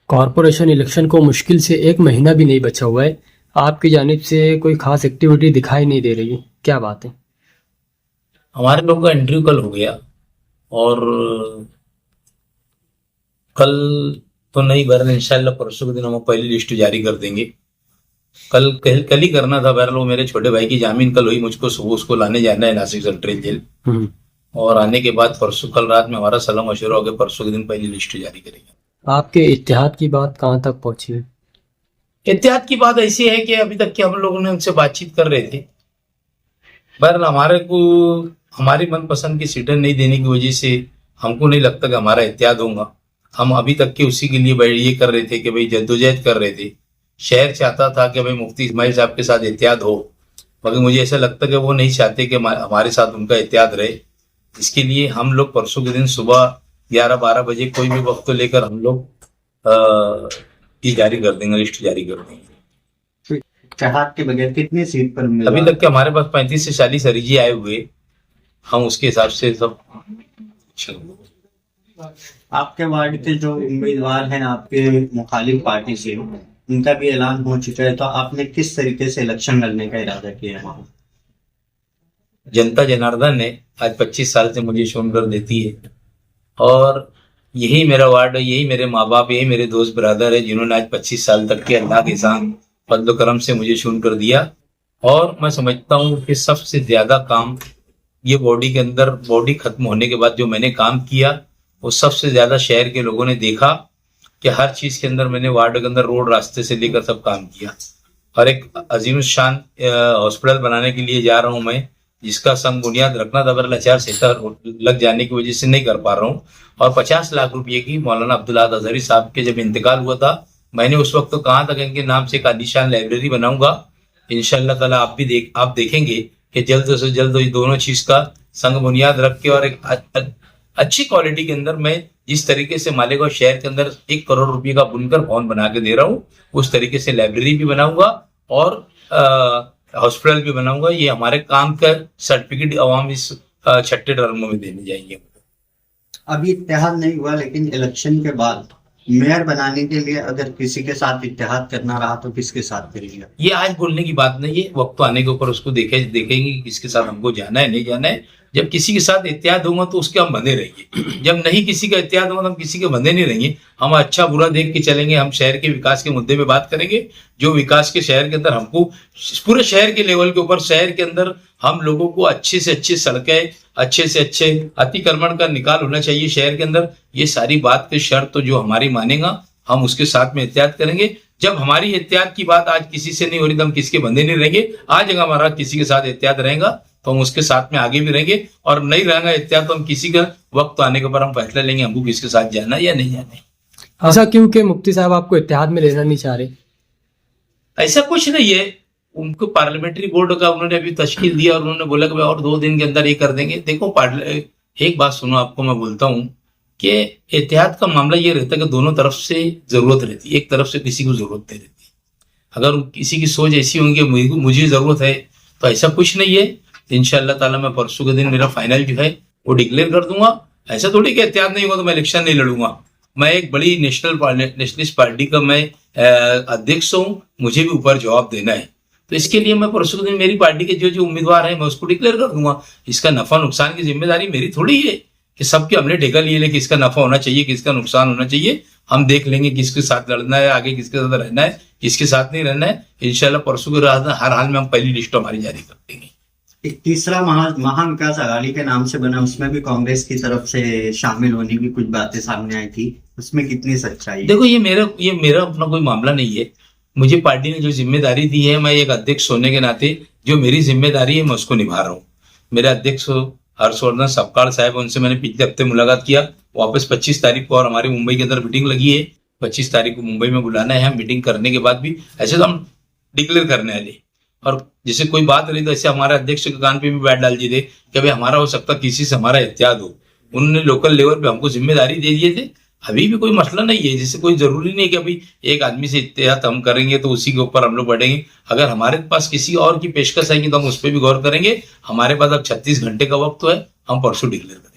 Corporation election को मुश्किल से एक महीना भी नहीं बचा हुआ है। आपकी जानिब से कोई खास एक्टिविटी दिखाई नहीं दे रही, क्या बात है? हमारे लोगों का इंटरव्यू कल हो गया और कल तो नहीं, बहरहाल इंशाल्लाह परसों के दिन हम पहली लिस्ट जारी कर देंगे। कल ही करना था। बहरहाल वो मेरे छोटे भाई की जामीन कल हुई, मुझको सुबह उसको लाने जाना है नासिक सेंट्रल जेल, और आने के बाद परसों कल रात में हमारा सलाह मशवरा हो गया, परसों के दिन पहली लिस्ट जारी करेंगे। आपके इत्तेहाद की बात कहाँ तक पहुंची है? एहतियात की बात ऐसी है कि अभी तक के हम लोगों ने उनसे बातचीत कर रहे थे। बहरहाल हमारे को हमारी मनपसंद की सीटें नहीं देने की वजह से हमको नहीं लगता कि हमारा एहतियात होगा। हम अभी तक के उसी के लिए ये कर रहे थे कि भाई जद्दोजहद कर रहे थे। शहर चाहता था कि भाई मुफ्ती इस्माइल साहब के साथ एहतियात हो, मगर मुझे ऐसा लगता कि वो नहीं चाहते कि हमारे साथ उनका एहतियात रहे। इसके लिए हम लोग परसों के दिन सुबह 11-12 बजे कोई भी वक्त लेकर हम लोग ये जारी कर देंगे, लिस्ट जारी कर देंगे। इत्तेहाद के बगैर कितनी सीट पर अभी तक के हमारे पास 35 से 40 अरीजी आए हुए, हम उसके हिसाब से सब। आपके वार्ड के जो उम्मीदवार हैं आपके मुखालिफ पार्टी से, उनका भी ऐलान हो चुका है, तो आपने किस तरीके से इलेक्शन लड़ने का इरादा किया है? जनता जनार्दन ने आज 25 साल से मुझे चुनकर देती है, और यही मेरा वार्ड है, यही मेरे माँ बाप, यही मेरे दोस्त ब्रदर है जिन्होंने आज 25 साल तक के अल्लाह के साथ फजल करम से मुझे चुनकर दिया। और मैं समझता हूँ कि सबसे ज्यादा काम ये बॉडी के अंदर, बॉडी खत्म होने के बाद जो मैंने काम किया वो सबसे ज्यादा शहर के लोगों ने देखा कि हर चीज के अंदर मैंने वार्ड के अंदर रोड रास्ते से लेकर सब काम किया। और एक अजीम शान हॉस्पिटल बनाने के लिए जा रहा हूँ मैं, जिसका संग बुनियाद रखना था, पर लाचार सेता लग जाने की वजह से नहीं कर पा रहा हूँ। और 50 लाख रुपए की मौलाना अब्दुल अहद अजहरी साहब के जब इंतकाल हुआ था, मैंने उस वक्त तो कहा था कि इनके नाम से एक आलीशान लाइब्रेरी बनाऊंगा। इंशाअल्लाह ताला आप देखेंगे कि जल्द से जल्द ये दोनों चीज का संग बुनियाद रख के और एक अच्छी क्वालिटी के अंदर मैं जिस तरीके से मालेगांव शहर के अंदर 1 करोड़ रुपए का बुनकर भवन बना के दे रहा हूँ, उस तरीके से लाइब्रेरी भी बनाऊंगा और हॉस्पिटल भी बनाऊंगा। ये हमारे काम का सर्टिफिकेट अवाम इस छठे टर्म में देने जाएंगे। अभी इत्तेहाद नहीं हुआ, लेकिन इलेक्शन के बाद मेयर बनाने के लिए अगर किसी के साथ इत्तेहाद करना रहा तो किसके साथ करेंगे? ये आज बोलने की बात नहीं है, वक्त आने के ऊपर उसको देखेंगे कि किसके साथ हमको जाना है, नहीं जाना है। जब किसी के साथ इत्तेहाद होगा तो उसके हम बंधे रहेंगे, जब नहीं किसी का इत्तेहाद होगा तो हम किसी के बंधे नहीं रहेंगे। हम अच्छा बुरा देख के चलेंगे, हम शहर के विकास के मुद्दे पे बात करेंगे, जो विकास के शहर के अंदर हमको पूरे शहर के लेवल के ऊपर शहर के अंदर हम लोगों को अच्छे से अच्छी सड़कें, अच्छे से अच्छे अतिक्रमण का निकाल होना चाहिए शहर के अंदर। ये सारी बात की शर्त तो जो हमारी मानेगा हम उसके साथ में एहतियात करेंगे। जब हमारी एहतियात की बात आज किसी से नहीं हो रही तो हम किसके बंधे नहीं रहेंगे। आज अगर हमारा किसी के साथ एहतियात रहेगा तो हम उसके साथ में आगे भी रहेंगे, और नहीं रहेगा एहतियात तो हम किसी का वक्त आने के बाद हम फैसला लेंगे हमको किसके साथ जाना या नहीं जाना। ऐसा क्यों कि मुफ्ती साहब आपको इत्तेहाद में लेना नहीं चाह रहे? ऐसा कुछ नहीं है, उनको पार्लियामेंट्री बोर्ड का उन्होंने अभी तश्कील दिया और उन्होंने बोला कि और 2 दिन के अंदर ये कर देंगे। देखो एक बात सुनो, आपको मैं बोलता हूँ कि एहतियात का मामला ये रहता है कि दोनों तरफ से जरूरत रहती है, एक तरफ से किसी को जरूरत नहीं रहती। अगर किसी की सोच ऐसी होंगी मुझे जरूरत है तो ऐसा कुछ नहीं है। इंशाअल्लाह ताला मैं परसों के दिन मेरा फाइनल जो है वो डिक्लेयर कर दूंगा। ऐसा थोड़ी कि एहतियात नहीं होगा तो मैं इलेक्शन नहीं लड़ूंगा। मैं एक बड़ी नेशनलिस्ट पार्टी का मैं अध्यक्ष हूँ, मुझे भी ऊपर जवाब देना है। तो इसके लिए मैं परसों के दिन मेरी पार्टी के जो उम्मीदवार है मैं उसको डिक्लेयर कर दूंगा। इसका नफा नुकसान की जिम्मेदारी मेरी थोड़ी है कि सबके हमने ठेका लिए ले किसका नफा होना चाहिए किसका नुकसान होना चाहिए। हम देख लेंगे किसके साथ लड़ना है, आगे किसके साथ रहना है, किसके साथ नहीं रहना है। इंशाल्लाह परसों के हर हाल में हम पहली लिस्ट हमारी जारी कर देंगे। एक तीसरा महाविकास अघाड़ी के नाम से बना, उसमें भी कांग्रेस की तरफ से शामिल होने की कुछ बातें सामने आई थी, उसमें कितनी सच्चाई? देखो ये मेरा अपना कोई मामला नहीं है। मुझे पार्टी ने जो जिम्मेदारी दी है, मैं एक अध्यक्ष होने के नाते जो मेरी जिम्मेदारी है मैं उसको निभा रहा हूँ। मेरे अध्यक्ष हर्षवर्धन सपकाल साहब, उनसे मैंने पिछले हफ्ते मुलाकात किया। वापस 25 तारीख को और हमारी मुंबई के अंदर मीटिंग लगी है, 25 तारीख को मुंबई में बुलाना है। हम मीटिंग करने के बाद भी ऐसे तो हम डिक्लेयर करने वाले, और जैसे कोई बात रही तो ऐसे हमारे अध्यक्ष के कान पे भी बैठ डाल दिए थे कि भाई हमारा हो सकता किसी से हमारा एहतियात हो। उन्होंने लोकल लेवल पे हमको जिम्मेदारी दे दिए थे। अभी भी कोई मसला नहीं है, जैसे कोई जरूरी नहीं कि अभी एक आदमी से एहतियात हम करेंगे तो उसी के ऊपर हम लोग बढ़ेंगे। अगर हमारे पास किसी और की पेशकश आएंगी तो हम उस पर भी गौर करेंगे। हमारे पास अब 36 घंटे का वक्त है, हम परसों डिक्लेयर करेंगे।